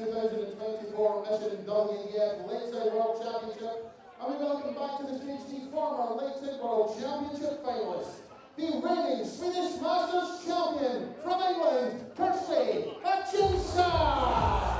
2024 Mission WDF Lakeside World Championship. And we welcome back to the stage the former Lakeside World Championship finalist, the reigning Swedish Masters champion from England, Kirsty Hutchinson.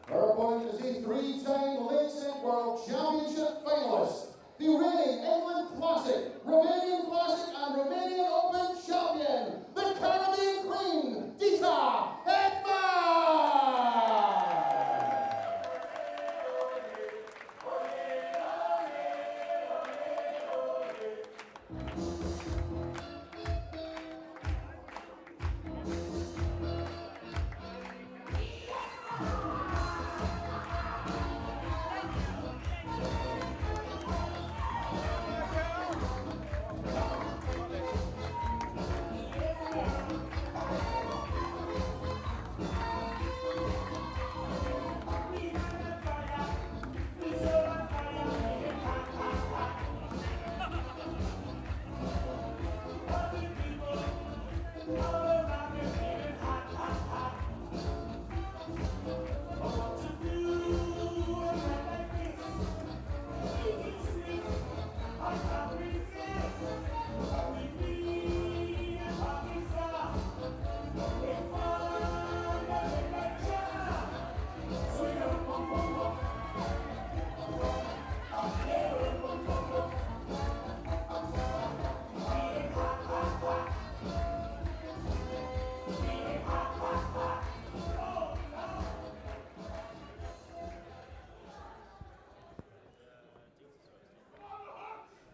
Her opponent is the three-time Lakeside World Championship finalist, the reigning England Classic, Romanian Classic and Romanian Open champion, the Caribbean Queen, Deta Hedman!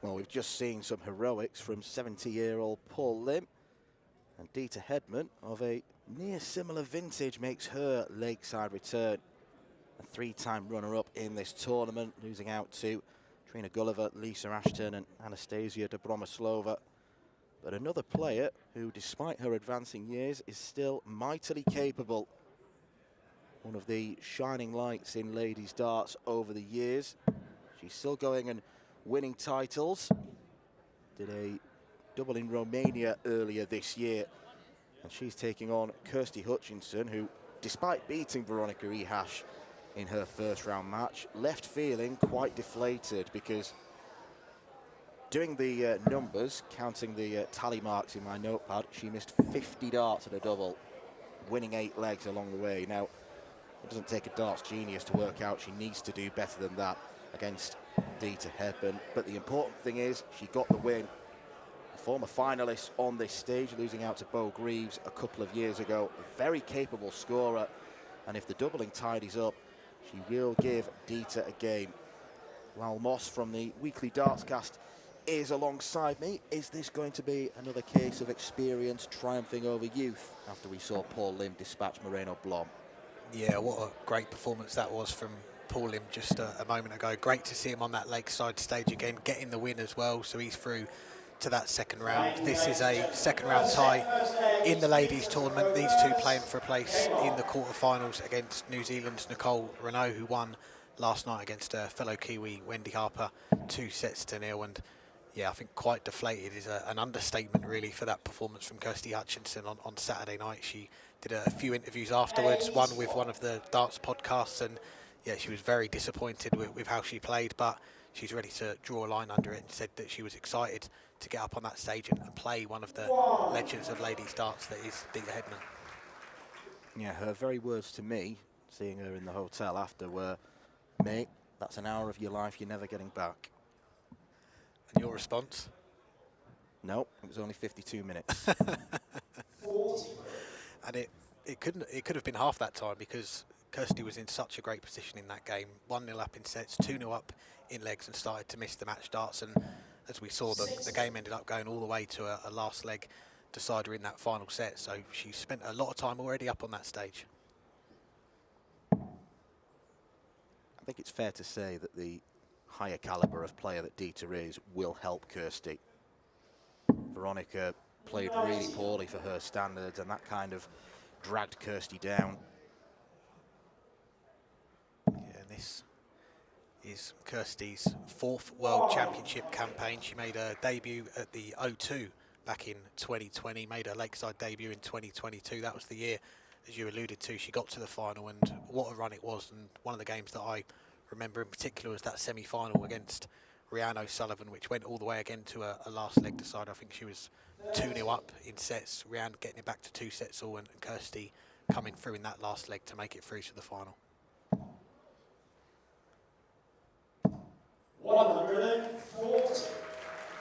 Well, we've just seen some heroics from 70-year-old Paul Lim, and Deta Hedman, of a near similar vintage, makes her Lakeside return. A three-time runner-up in this tournament, losing out to Trina Gulliver, Lisa Ashton and Anastasia Dobromoslova. But another player who, despite her advancing years, is still mightily capable. One of the shining lights in ladies darts over the years. She's still going and winning titles. Did a double in Romania earlier this year. And she's taking on Kirsty Hutchinson, who, despite beating Veronica Ehash in her first round match, left feeling quite deflated, because doing the numbers, counting the tally marks in my notepad, she missed 50 darts at a double, winning 8 legs along the way. Now, it doesn't take a darts genius to work out she needs to do better than that against Deta Hedman, but the important thing is she got the win. A former finalist on this stage, losing out to Beau Greaves a couple of years ago. A very capable scorer, and if the doubling tidies up, she will give Deta a game. Lal Moss from the Weekly Dartscast is alongside me. Is this going to be another case of experience triumphing over youth after we saw Paul Lim dispatch Moreno Blom? Yeah, what a great performance that was from Paul Lim just a moment ago. Great to see him on that Lakeside stage again, getting the win as well, so he's through to that second round. This is a second round tie in the ladies tournament. These two playing for a place in the quarterfinals against New Zealand's Nicole Renaud, who won last night against fellow Kiwi Wendy Harper 2-0. And yeah, I think quite deflated is an understatement really for that performance from Kirsty Hutchinson on Saturday night. She did a few interviews afterwards, one with one of the darts podcasts, and yeah, she was very disappointed with how she played, but she's ready to draw a line under it, and said that she was excited to get up on that stage and play one of the legends of ladies darts that is Deta Hedman. Yeah, her very words to me, seeing her in the hotel after, were, "Mate, that's an hour of your life you're never getting back." And your response? No, it was only 52 minutes. And it could have been half that time, because Kirsty was in such a great position in that game. 1-0 up in sets, 2-0 up in legs, and started to miss the match darts. And as we saw, the game ended up going all the way to a last leg decider in that final set. So she spent a lot of time already up on that stage. I think it's fair to say that the higher calibre of player that Deta is will help Kirsty. Veronica played really poorly for her standards, and that kind of dragged Kirsty down. Yeah, and this is Kirsty's 4th World Championship campaign. She made her debut at the O2 back in 2020, made her Lakeside debut in 2022. That was the year, as you alluded to, she got to the final, and what a run it was. And one of the games that I remember in particular was that semi-final against Rhiannon O'Sullivan, which went all the way again to a last leg decider. I think she was 2-0 up in sets, Rhiannon getting it back to 2 sets all, and Kirsty coming through in that last leg to make it through to the final. 140.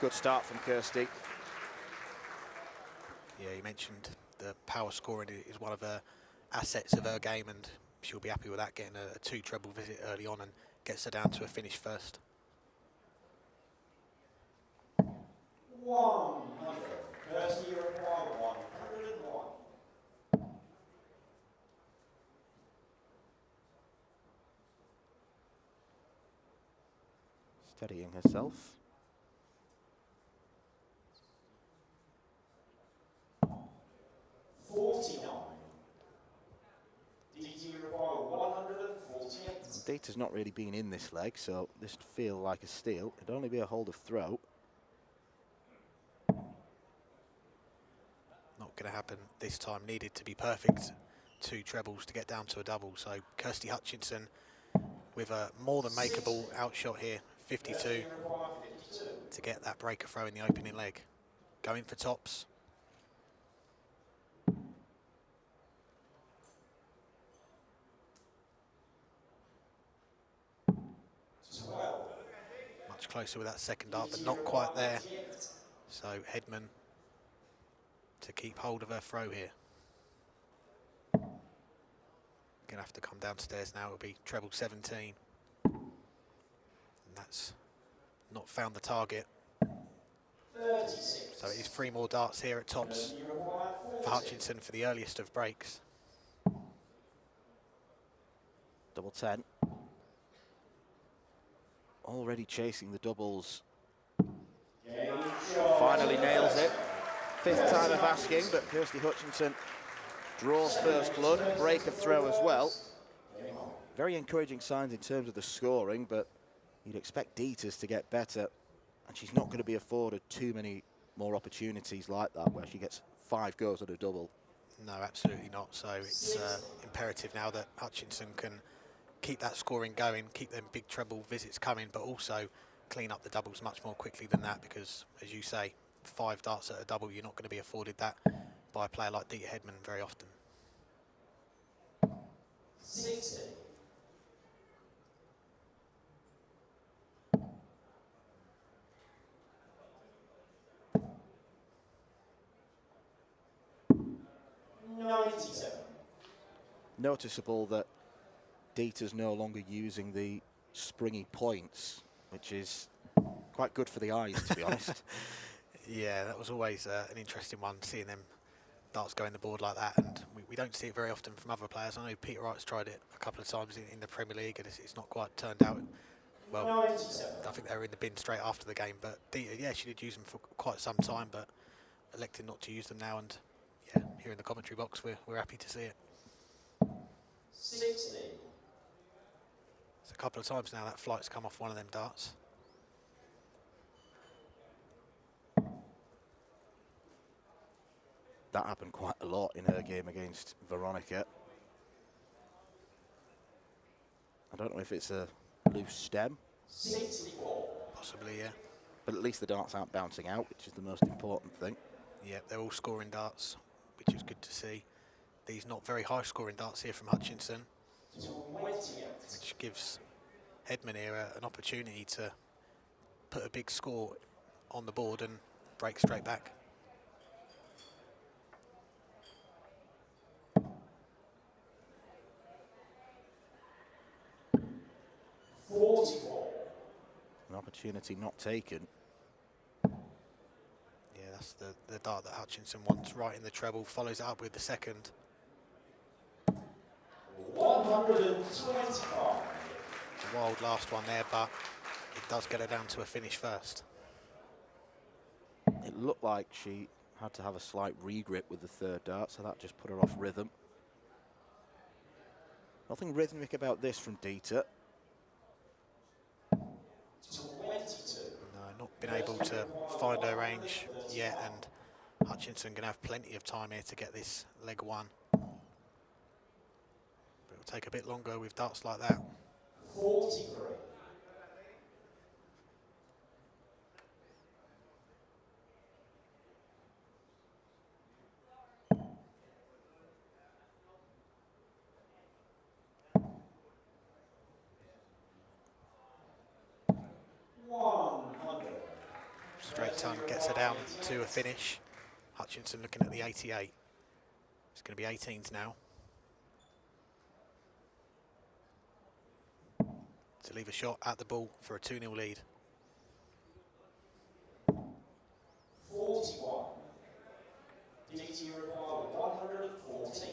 Good start from Kirsty. Yeah, you mentioned the power scoring is one of her assets of her game, and she'll be happy with that, getting a 2 treble visit early on, and gets her down to a finish first. 100. Kirsty required 101. Steadying herself. Deta's not really been in this leg, so this would feel like a steal. It'd only be a hold of throw. Not going to happen this time. Needed to be perfect 2 trebles to get down to a double. So Kirsty Hutchinson with a more than makeable outshot here, 52, to get that breaker throw in the opening leg. Going for tops. Much closer with that second dart, but not quite there. So Hedman to keep hold of her throw here. Gonna have to come downstairs now. It'll be treble 17. And that's not found the target. 36. So it is 3 more darts here at tops for Hutchinson for the earliest of breaks. Double 10. Already chasing the doubles. Finally nails it. 5th time of asking, but Kirsty Hutchinson draws first blood, break of throw as well. Very encouraging signs in terms of the scoring, but you'd expect Deta's to get better, and she's not going to be afforded too many more opportunities like that, where she gets 5 goes at a double. No, absolutely not. So it's imperative now that Hutchinson can keep that scoring going, keep them big treble visits coming, but also clean up the doubles much more quickly than that, because, as you say, 5 darts at a double, you're not going to be afforded that by a player like Deta Hedman very often. 60. Noticeable that Deta's no longer using the springy points, which is quite good for the eyes, to be honest. Yeah, that was always an interesting one, seeing them darts go in the board like that, and we don't see it very often from other players. I know Peter Wright's tried it a couple of times in the Premier League, and it's not quite turned out well. I think they were in the bin straight after the game, but Deta, yeah, she did use them for quite some time, but elected not to use them now, and yeah, here in the commentary box, we're happy to see it. 60. It's a couple of times now that flight's come off one of them darts. That happened quite a lot in her game against Veronica. I don't know if it's a loose stem. 64. Possibly, yeah. But at least the darts aren't bouncing out, which is the most important thing. Yeah, they're all scoring darts, which is good to see. These not very high scoring darts here from Hutchinson, which gives Hedman here an opportunity to put a big score on the board and break straight back. An opportunity not taken. Yeah, that's the dart that Hutchinson wants, right in the treble, follows it up with the second. 125. A wild last one there, but it does get her down to a finish first. It looked like she had to have a slight regrip with the third dart, so that just put her off rhythm. Nothing rhythmic about this from Deta. 22. No, not been able to find her range yet, and Hutchinson going to have plenty of time here to get this leg one. But it'll take a bit longer with darts like that. 43. Straight ton gets her down to a finish. Hutchinson looking at the 88. It's going to be 18s now. To leave a shot at the ball for a 2-0 lead. 41. DT required 114.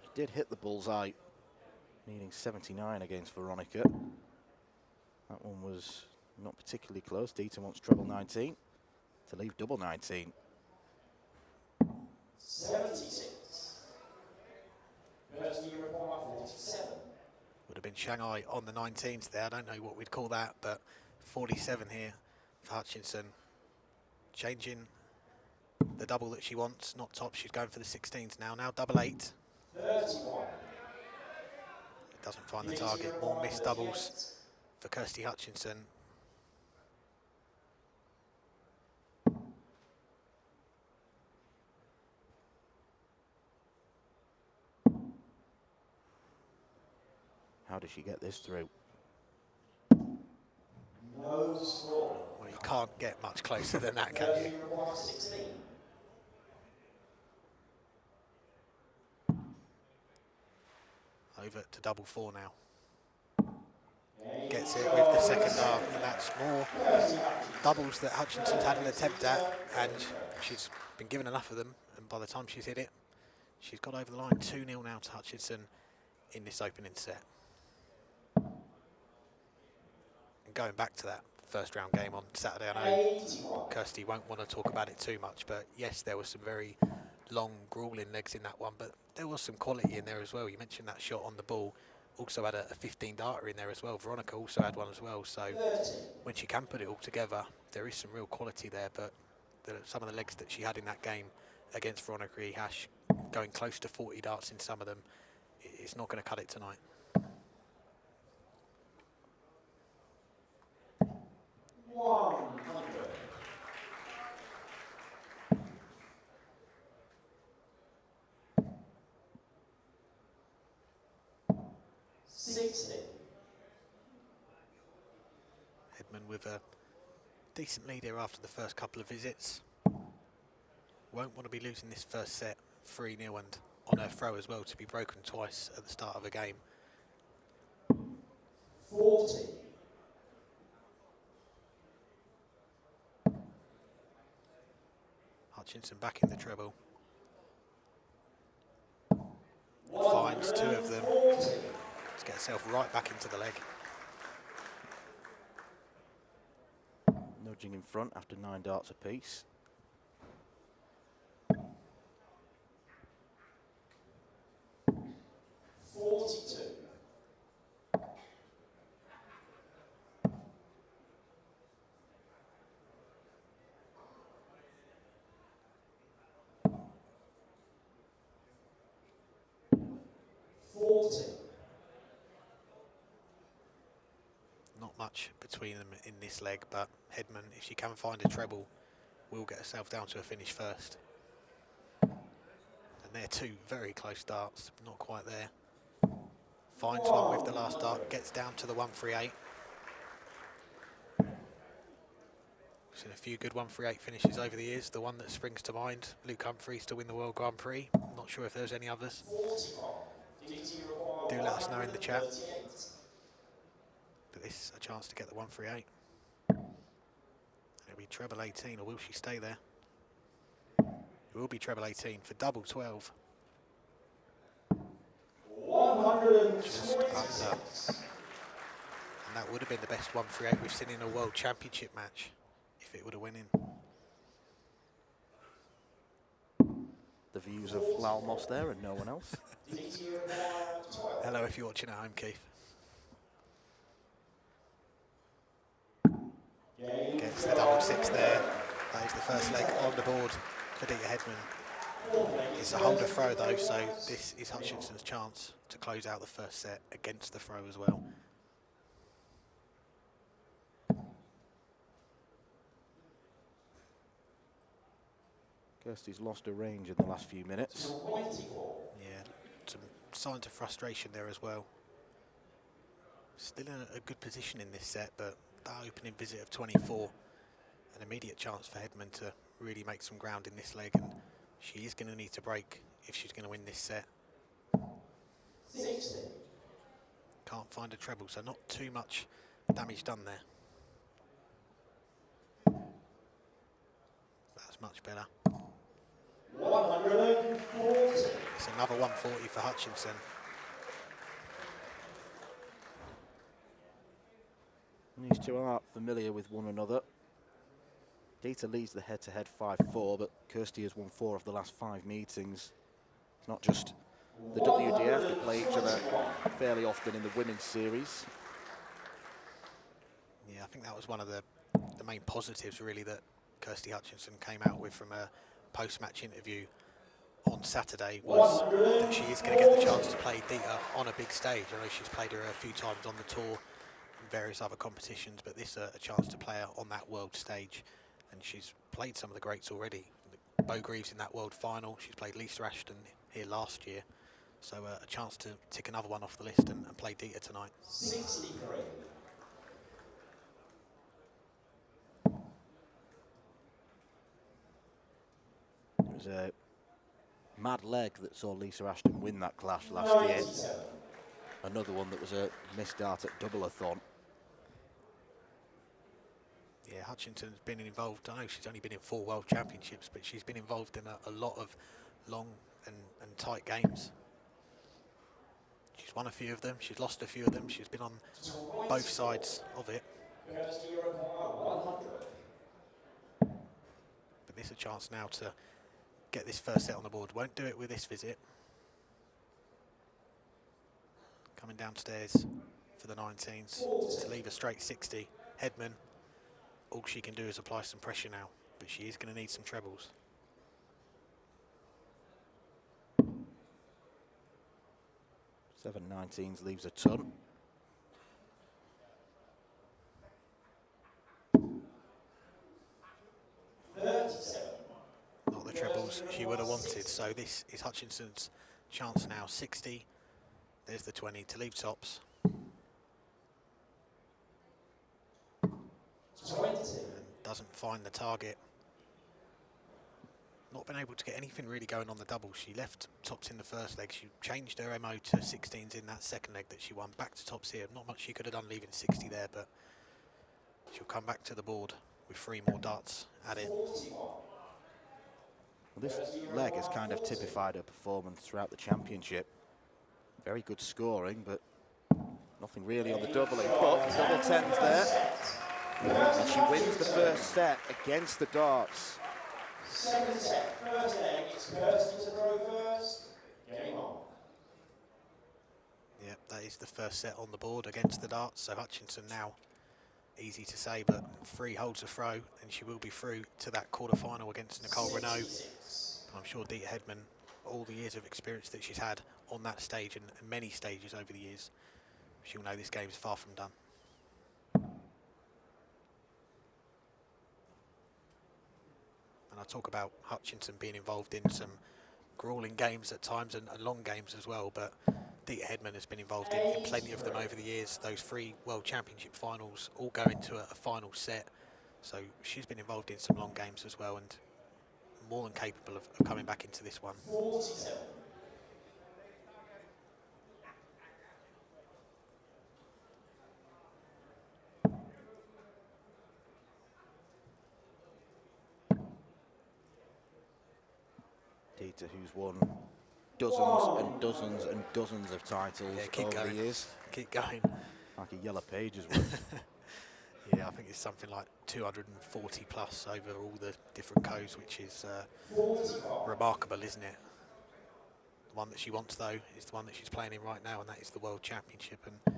She did hit the bullseye, needing 79 against Veronica. That one was not particularly close. Deta wants treble 19 to leave double 19. 76. Kirsty required 47. Would have been Shanghai on the 19s there. I don't know what we'd call that, but 47 here for Hutchinson. Changing the double that she wants, not top. She's going for the 16s now. Now double 8. 31. It doesn't find the target. More missed doubles for Kirsty Hutchinson. How does she get this through? No score. Well, you can't get much closer than that, can you? Required 16. Over to double 4 now. Gets it with the second dart, and that's more doubles that Hutchinson's had an attempt at, and she's been given enough of them, and by the time she's hit it, she's got over the line. 2-0 now to Hutchinson in this opening set. And going back to that first round game on Saturday, I know Kirsty won't want to talk about it too much, but yes, there were some very long, grueling legs in that one, but there was some quality in there as well. You mentioned that shot on the ball. Also had a 15-darter in there as well. Veronica also had one as well. So when she can put it all together, there is some real quality there. But some of the legs that she had in that game against Veronica Hash, going close to 40 darts in some of them, it's not going to cut it tonight. 100. 60. Hedman with a decent lead here after the first couple of visits. Won't want to be losing this first set 3-0 and on her throw as well to be broken twice at the start of a game. 40. Hutchinson back in the treble. Finds 2 of them. To get herself right back into the leg. Nudging in front after 9 darts apiece. Not much between them in this leg, but Hedman, if she can find a treble, will get herself down to a finish first. And they're 2 very close darts, not quite there. Finds one with the last dart, gets down to the 138. Seen a few good 138 finishes over the years. The one that springs to mind, Luke Humphries to win the World Grand Prix. Not sure if there's any others. Do let us know in the chat. But this is a chance to get the 138. It'll be treble 18, or will she stay there? It will be treble 18 for double 12. 126. And that would have been the best 138 we've seen in a World Championship match, if it would have went in. The views of Lal Moss there and no one else. Hello if you're watching at home, Keith. Gets the double 6 there. That is the first leg on the board for Deta Hedman. It's a holder throw though, so this is Hutchinson's chance to close out the first set against the throw as well. Kirsty's lost her range in the last few minutes. Yeah, some signs of frustration there as well. Still in a good position in this set, but that opening visit of 24, an immediate chance for Hedman to really make some ground in this leg, and she is going to need to break if she's going to win this set. 60. Can't find a treble, so not too much damage done there. That's much better. 140. It's another 140 for Hutchinson. These two are familiar with one another. Deta leads the head-to-head 5-4, but Kirsty has won 4 of the last 5 meetings. It's not just the WDF that play each other fairly often in the women's series. Yeah, I think that was one of the main positives really that Kirsty Hutchinson came out with from a post-match interview on Saturday, was that she is going to get the chance to play Deta on a big stage. I know she's played her a few times on the tour and various other competitions, but this is a chance to play her on that world stage. And she's played some of the greats already. Beau Greaves in that world final. She's played Lisa Ashton here last year. So a chance to tick another one off the list and play Deta tonight. 63. It was a mad leg that saw Lisa Ashton win that clash last year. Another one that was a missed dart at double-a-thon. Yeah, Hutchinson's been involved. I know she's only been in 4 World Championships, but she's been involved in a lot of long and tight games. She's won a few of them, she's lost a few of them, she's been on both sides of it. But this is a chance now to get this first set on the board. Won't do it with this visit. Coming downstairs for the 19s to leave a straight 60. Hedman, all she can do is apply some pressure now, but she is going to need some trebles. Seven 19s leaves a ton. Not the trebles she would have wanted, so this is Hutchinson's chance now. 60, there's the 20 to leave tops. 20. And doesn't find the target. Not been able to get anything really going on the double. She left tops in the first leg. She changed her MO to 16s in that second leg that she won. Back to tops here. Not much she could have done leaving 60 there, but she'll come back to the board with 3 more darts at it. Well, this leg has kind of typified her performance throughout the championship. Very good scoring, but nothing really on the doubling. But double 10s there. And she wins the first set against the darts. Second set, first leg, it's Kirsty to throw first. Game on. Yep, that is the first set on the board against the darts. So Hutchinson now, easy to say, but 3 holds a throw, and she will be through to that quarter-final against Nicole Renaud. I'm sure Deta Hedman, all the years of experience that she's had on that stage and many stages over the years, she'll know this game is far from done. And I talk about Hutchinson being involved in some grueling games at times and long games as well, but Deta Hedman has been involved in plenty of them over the years. Those 3 World Championship finals all go into a final set. So she's been involved in some long games as well, and more than capable of coming back into this one. 47. Deta, who's won dozens and dozens and dozens of titles over the years. Keep going. Like a yellow page as well. Yeah, I think it's something like 240 plus over all the different codes, which is remarkable, isn't it? The one that she wants, though, is the one that she's playing in right now, and that is the World Championship. And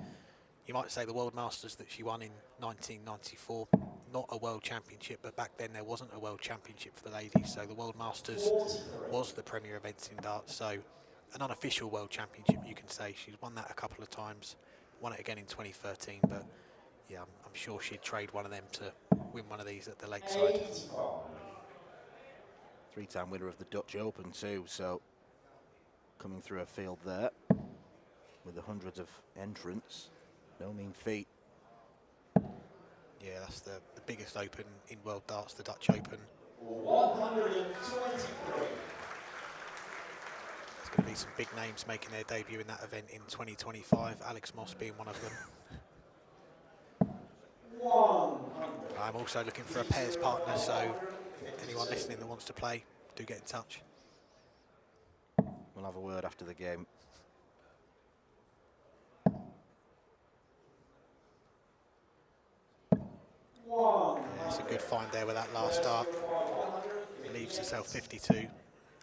you might say the World Masters that she won in 1994, not a World Championship, but back then there wasn't a World Championship for the ladies, so the World Masters was the premier events in darts, so an unofficial World Championship, you can say. She's won that a couple of times, won it again in 2013, but yeah, I'm sure she'd trade one of them to win one of these at the Lakeside. 3-time winner of the Dutch Open too, so coming through a field there with the hundreds of entrants, no mean feat. Yeah, that's the biggest open in world darts, the Dutch Open. 123. There's going to be some big names making their debut in that event in 2025, Alex Moss being one of them. 100. I'm also looking for a pairs partner, so anyone listening that wants to play, do get in touch. We'll have a word after the game. Yeah, it's a good find there with that last dart. Leaves herself 52.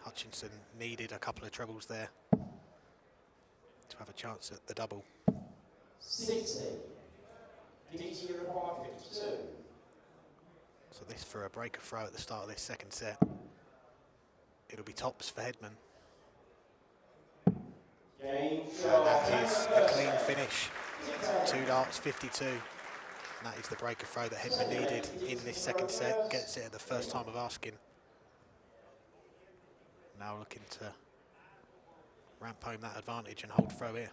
Hutchinson needed a couple of trebles there to have a chance at the double. 60. DT require 52. So this for a breaker throw at the start of this second set. It'll be tops for Hedman. Game And that is a clean finish. 2 darts, 52. And that is the breaker throw that Hedman needed in this second set. Gets it at the first time of asking. Now looking to ramp home that advantage and hold throw here.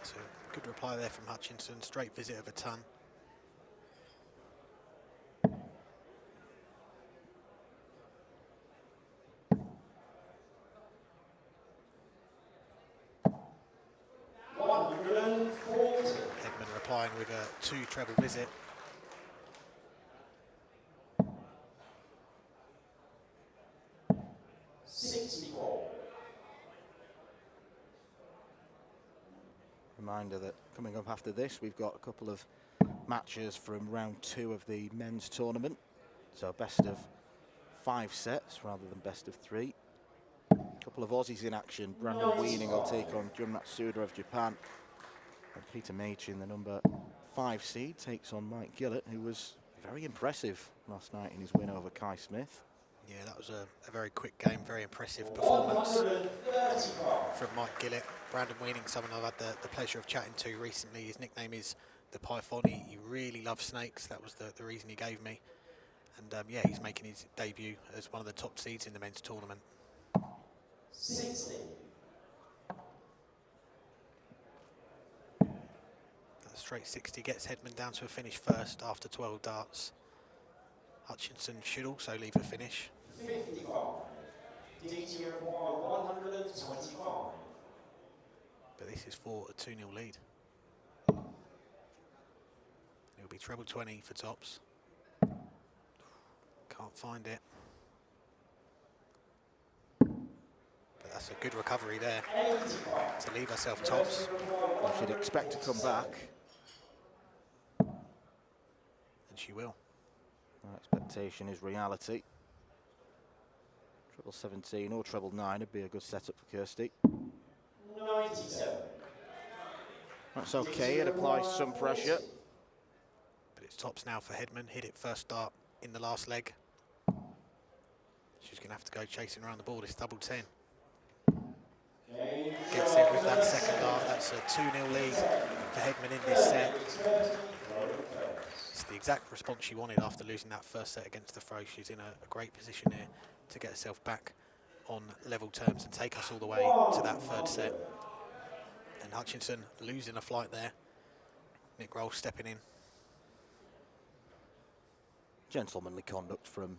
So good reply there from Hutchinson. Straight visit of a ton. Hedman replying with a 2 treble visit. Reminder that coming up after this, we've got a couple of matches from round 2 of the men's tournament. So best of 5 sets rather than best of 3. A couple of Aussies in action. Brandon Weaning will take on Jun Matsuda of Japan. And Peter Machin, the number 5 seed, takes on Mike Gillett, who was very impressive last night in his win over Kai Smith. Yeah, that was a very quick game, very impressive performance from Mike Gillett. Brandon Weaning, someone I've had the pleasure of chatting to recently. His nickname is the Python. He really loves snakes. That was the reason he gave me. And yeah, he's making his debut as one of the top seeds in the men's tournament. 60. That straight 60 gets Hedman down to a finish first after 12 darts. Hutchinson should also leave a finish. 55. DT require 125. But this is for a 2-0 lead. It'll be treble 20 for tops. Can't find it. But that's a good recovery there to leave herself tops. Well, she'd expect to come back. And she will. Our expectation is reality. Treble 17 or treble 9 would be a good setup for Kirsty. 97. That's okay, it applies some pressure. But it's tops now for Hedman. Hit it first dart in the last leg. She's going to have to go chasing around the ball. It's double 10. Gets it with that second dart. That's a 2-0 lead for for Hedman in this set. It's the exact response she wanted after losing that first set against the throw. She's in a great position here to get herself back on level terms and take us all the way to that third set. And Hutchinson losing a flight there. Nick Rolls stepping in. Gentlemanly conduct from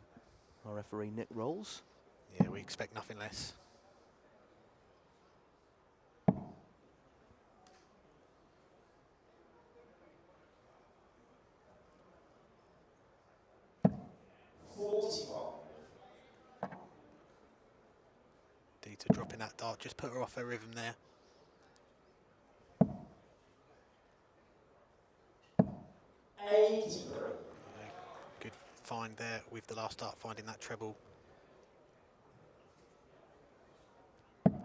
our referee, Nick Rolls. Yeah, we expect nothing less. Deta dropping that dart, just put her off her rhythm there. Good find there with the last dart, finding that treble.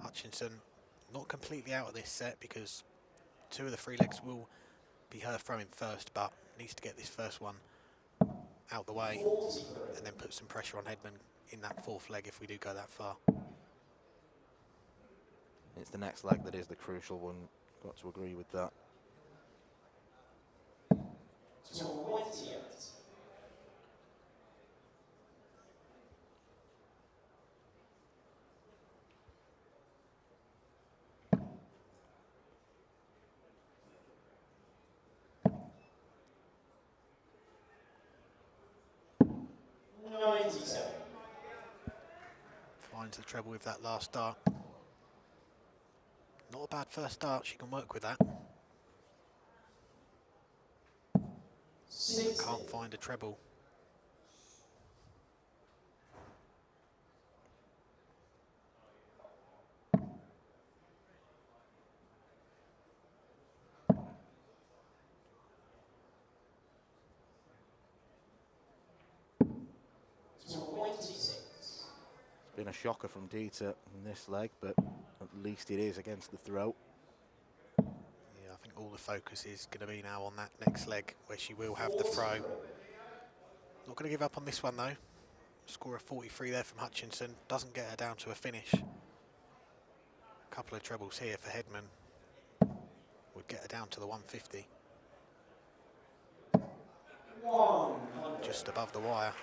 Hutchinson not completely out of this set because 2 of the 3 legs will be her throwing first, but needs to get this first one out the way and then put some pressure on Hedman in that 4th leg if we do go that far. It's the next leg that is the crucial one. Got to agree with that. Finds the treble with that last dart. Not a bad first start, she can work with that. Can't find a treble. It's been a shocker from Deta in this leg, but at least it is against the throat. Yeah, I think all the focus is going to be now on that next leg where she will have the throw. Not going to give up on this one though. Score of 43 there from Hutchinson. Doesn't get her down to a finish. A couple of trebles here for Hedman. Would get her down to the 150. Just above the wire.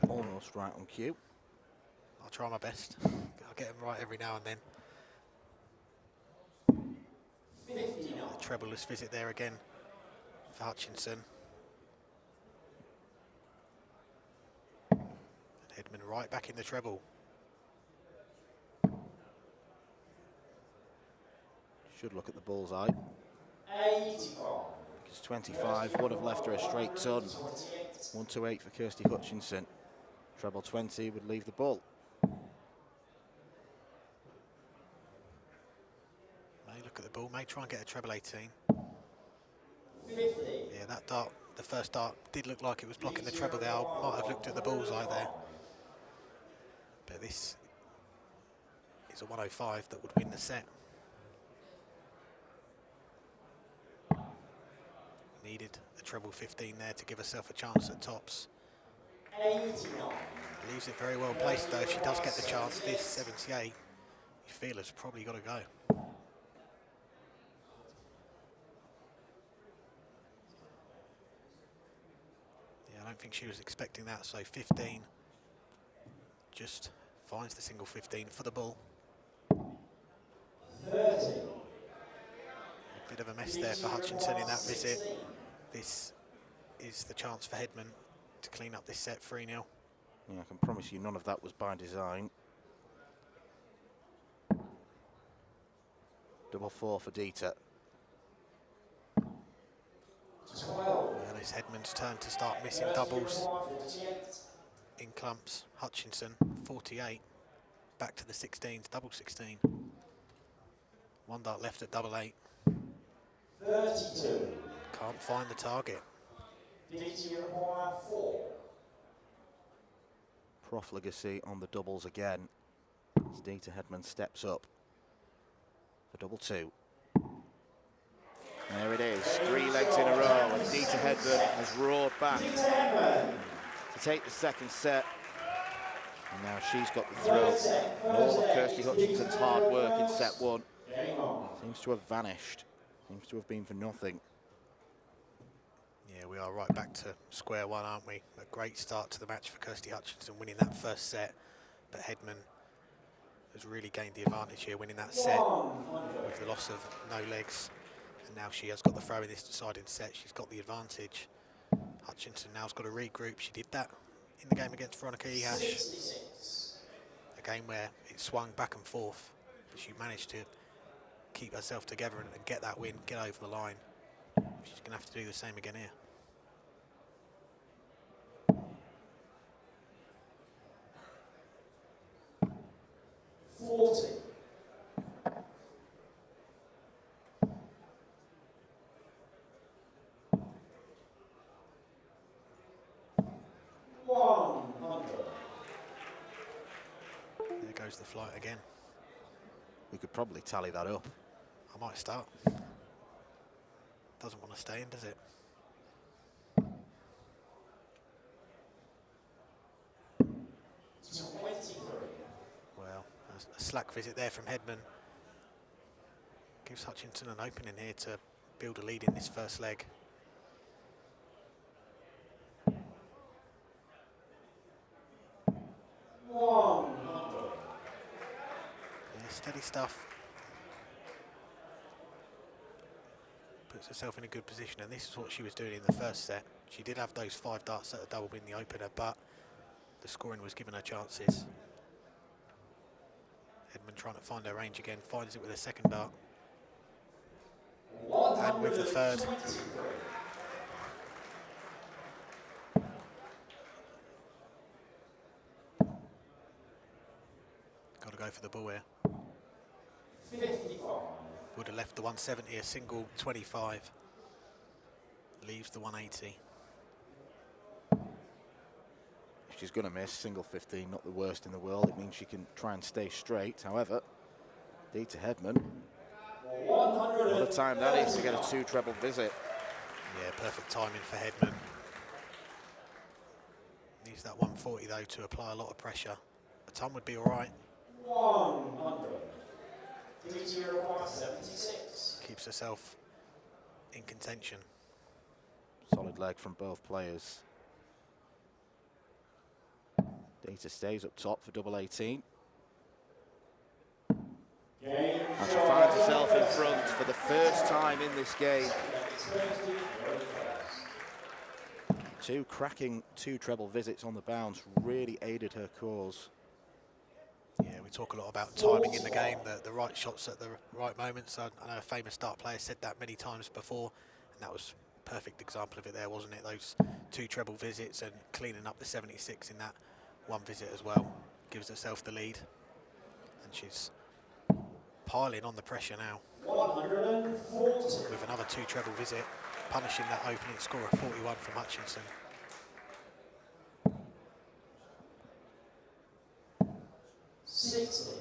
Almost right on cue. I'll try my best. I'll get them right every now and then. A trebleless visit there again for Hutchinson. And Hedman right back in the treble. Should look at the bullseye. Because 25 would have left her a straight ton. 128 for Kirsty Hutchinson. Treble 20 would leave the bull. May look at the ball, may try and get a treble 18. 50. Yeah, that dart, the first dart, did look like it was blocking the treble there. I might have looked at the bullseye there. But this is a 105 that would win the set. Needed a treble 15 there to give herself a chance at tops. 89. Leaves it very well placed though. If she does get the chance, this 78, you feel has probably got to go. Yeah, I don't think she was expecting that, so 15 just finds the single 15 for the bull. 30. A bit of a mess there for Hutchinson in that visit. This is the chance for Hedman to clean up this set 3-0. Yeah, I can promise you none of that was by design. Double 4 for Deta. 12. And it's Hedman's turn to start missing doubles in clumps. Hutchinson, 48. Back to the 16s, double 16. 1 dart left at double 8. 32. Can't find the target. Profligacy on the doubles again. As Deta Hedman steps up for double 2. There it is, 3 legs in a row, and Deta Hedman has roared back to take the second set. And now she's got the throw. And all of Kirsty Hutchinson's hard work in set 1 seems to have vanished. Seems to have been for nothing. Yeah, we are right back to square one, aren't we? A great start to the match for Kirsty Hutchinson, winning that first set. But Hedman has really gained the advantage here, winning that set with the loss of no legs. And now she has got the throw in this deciding set. She's got the advantage. Hutchinson now's got to regroup. She did that in the game against Veronica Ehash. A game where it swung back and forth, but she managed to keep herself together and get that win, get over the line. She's going to have to do the same again here. There goes the flight again. We could probably tally that up. I might start. Doesn't want to stay in, does it? Well, a slack visit there from Hedman. Gives Hutchinson an opening here to build a lead in this first leg. Yeah, steady stuff. Puts herself in a good position, and this is what she was doing in the first set. She did have those 5 darts at a double in the opener, but the scoring was giving her chances. Hedman trying to find her range again, finds it with a second dart. And with the third. Got to go for the ball here. 55. Would have left the 170, a single 25. Leaves the 180. If she's going to miss, single 15, not the worst in the world. It means she can try and stay straight. However, Deta Hedman, what a time that is to get a 2 treble visit. Yeah, perfect timing for Hedman. Needs that 140 though to apply a lot of pressure. The time would be all right. 100. 76. Keeps herself in contention. Solid leg from both players. Deta stays up top for double 18. And she finds herself in front for the first time in this game. 2 cracking 2 treble visits on the bounce really aided her cause. Yeah, we talk a lot about timing in the game, the right shots at the right moments. I know a famous dart player said that many times before, and that was a perfect example of it there, wasn't it? Those 2 treble visits and cleaning up the 76 in that one visit as well. Gives herself the lead, and she's piling on the pressure now. 140. With another 2 treble visit, punishing that opening score of 41 from Hutchinson. 60.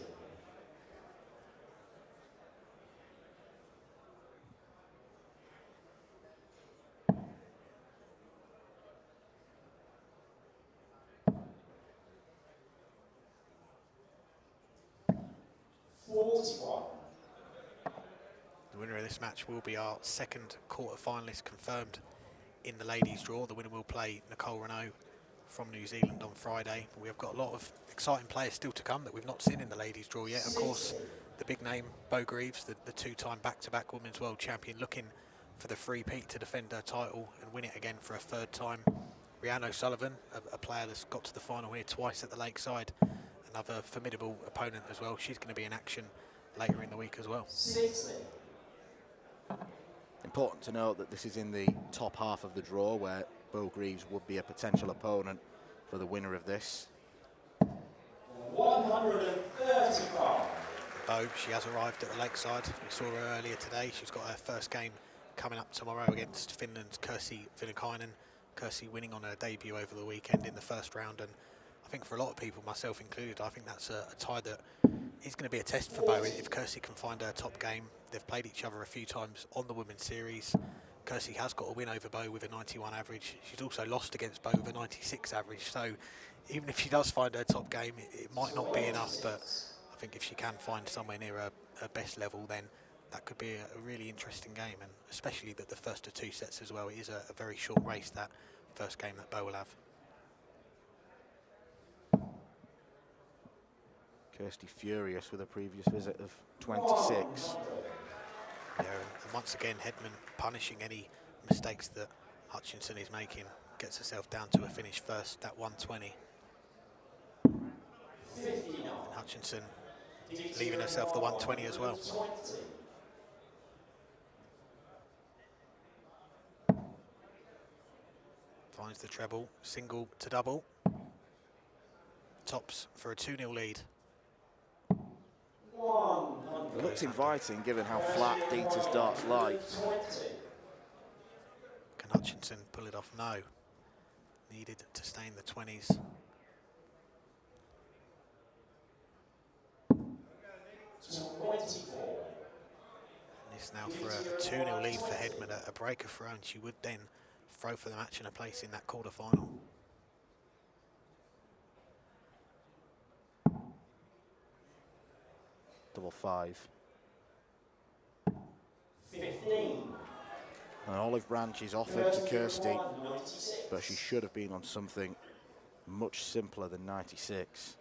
The winner of this match will be our second quarter-finalist confirmed in the ladies' draw. The winner will play Nicole Renaud from New Zealand on Friday. We have got a lot of exciting players still to come that we've not seen in the ladies' draw yet. Of course, the big name, Beau Greaves, the 2-time back-to-back Women's World Champion, looking for the three-peat to defend her title and win it again for a 3rd time. Rhiannon O'Sullivan, a player that's got to the final here twice at the Lakeside. Another formidable opponent as well. She's going to be in action later in the week as well. 60. Important to note that this is in the top half of the draw, where Beau Greaves would be a potential opponent for the winner of this. 135. Beau, she has arrived at the Lakeside. We saw her earlier today. She's got her first game coming up tomorrow against Finland's Kirsty Hutchinson. Kirsty winning on her debut over the weekend in the first round, and I think for a lot of people, myself included, I think that's a tie that is going to be a test for Beau if Kirsty can find her top game. They've played each other a few times on the Women's Series. Kirsty has got a win over Beau with a 91 average. She's also lost against Beau with a 96 average. So even if she does find her top game, it might not be enough. But I think if she can find somewhere near her best level, then that could be a really interesting game, and especially that the first of 2 sets as well. It is a very short race, that first game that Beau will have. Kirsty furious with a previous visit of 26. Yeah, and once again, Hedman punishing any mistakes that Hutchinson is making. Gets herself down to a finish first, that 120. And Hutchinson leaving herself the 120 as well. Finds the treble, single to double. Tops for a 2-0 lead. It looks inviting given how flat Deta's darts lie. Can Hutchinson pull it off? No. Needed to stay in the 20s. This now for a 2-0 lead for Hedman, a break of her own. She would then throw for the match and a place in that quarter-final. Double 5. 15. An olive branch is offered to Kirsty, but she should have been on something much simpler than 96.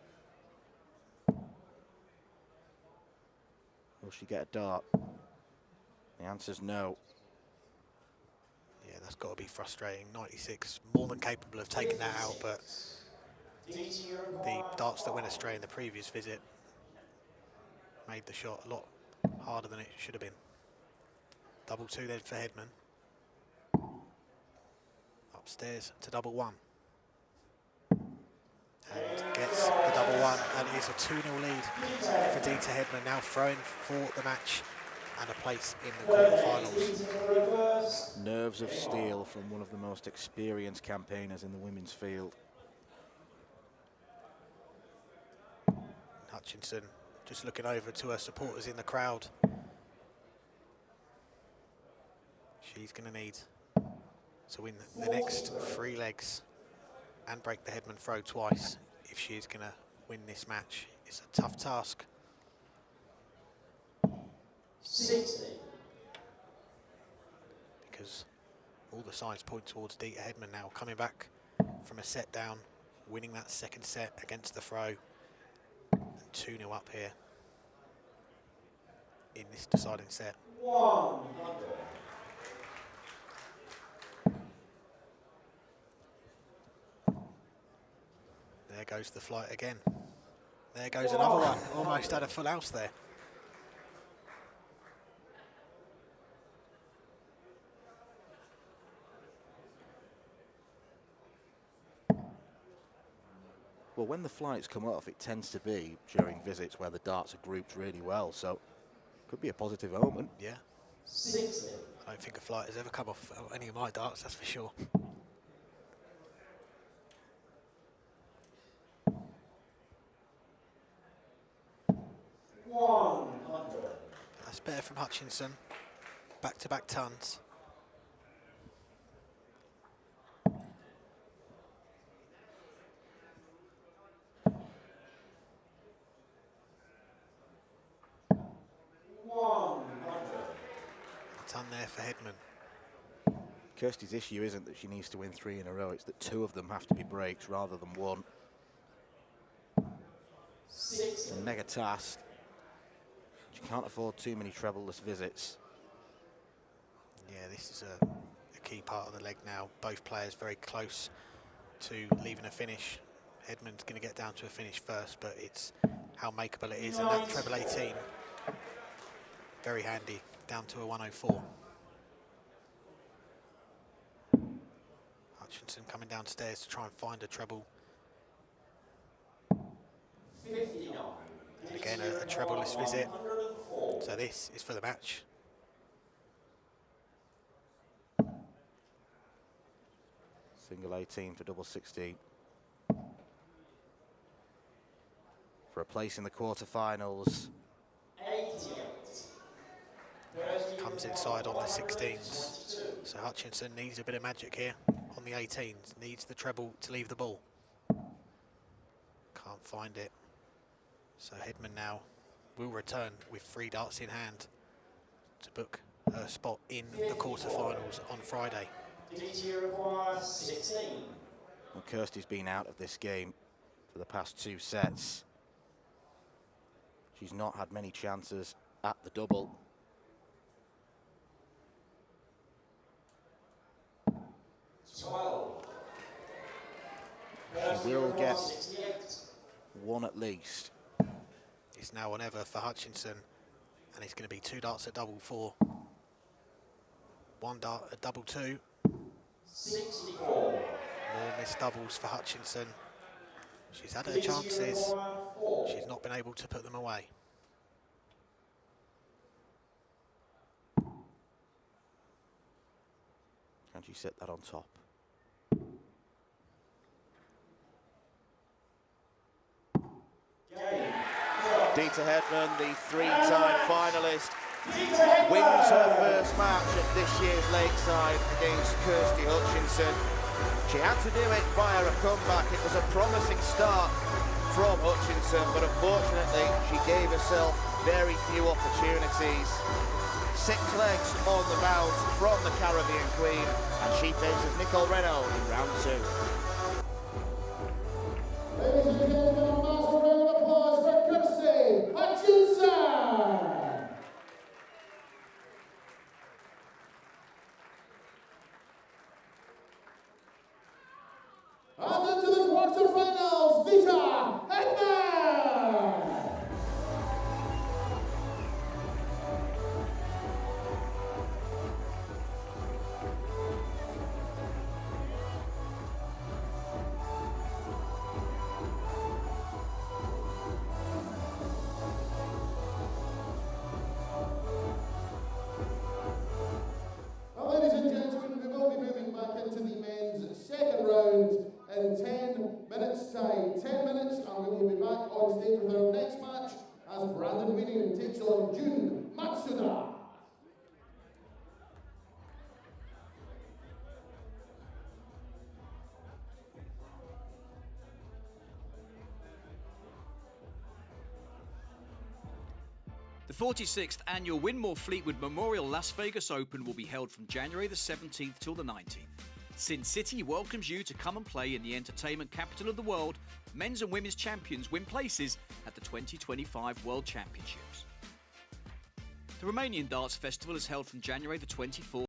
Will she get a dart? The answer's no. Yeah, that's got to be frustrating. 96, more than capable of taking that out, but the darts that went astray in the previous visit made the shot a lot harder than it should have been. Double 2 then for Hedman. Upstairs to double 1. And gets the double 1, and it is a 2-0 lead for Deta Hedman, now throwing for the match and a place in the quarterfinals. Nerves of steel from one of the most experienced campaigners in the women's field. Hutchinson just looking over to her supporters in the crowd. She's going to need to win the next 3 legs and break the Hedman throw twice if she is going to win this match. It's a tough task. 60. Because all the signs point towards Deta Hedman now coming back from a set down, winning that second set against the throw, and 2-0 up here in this deciding set. 100. There goes the flight again. There goes another one. Almost had a full house there. Well, when the flights come off, it tends to be during visits where the darts are grouped really well, so could be a positive omen. Yeah. 60. I don't think a flight has ever come off any of my darts, that's for sure. 100. That's better from Hutchinson. Back-to-back tons. A ton there for Hedman. Kirsty's issue isn't that she needs to win 3 in a row, it's that 2 of them have to be breaks rather than 1. It's a mega task. She can't afford too many treble-less visits. Yeah, this is a key part of the leg now. Both players very close to leaving a finish. Hedman's going to get down to a finish first, but it's how makeable it is. And that treble 18, very handy, down to a 104. Hutchinson coming downstairs to try and find a treble. 59. And again, a treble-less visit. So this is for the match. Single 18 for double 16. For a place in the quarterfinals. 88. Comes inside on the 16s. So Hutchinson needs a bit of magic here on the 18s. Needs the treble to leave the ball. Can't find it. So Hedman now will return with 3 darts in hand to book a spot in the quarterfinals on Friday. Well, Kirsty's been out of this game for the past 2 sets. She's not had many chances at the double. She will get one at least. It's now or never for Hutchinson, and it's going to be 2 darts at double 4. 1 dart at double 2. 64. More missed doubles for Hutchinson. She's had her chances. She's not been able to put them away. Can she set that on top? Deta Hedman, the 3-time finalist, wins her first match at this year's Lakeside against Kirsty Hutchinson. She had to do it via a comeback. It was a promising start from Hutchinson, but unfortunately she gave herself very few opportunities. 6 legs on the bounce from the Caribbean Queen, and she faces Nicole Renaud in round 2. Ladies and gentlemen, a massive round of applause for Kirsty Hutchinson. And into the quarterfinals, Deta Hedman. Well, ladies and gentlemen, we will be moving back into the men's second round in 10 minutes time. 10 minutes and we will be back on stage with our next match as Brandon Weening takes on Jun Matsuda. The 46th annual Winmore Fleetwood Memorial Las Vegas Open will be held from January the 17th till the 19th. Sin City welcomes you to come and play in the entertainment capital of the world. Men's and women's champions win places at the 2025 World Championships. The Romanian Darts Festival is held from January the 24th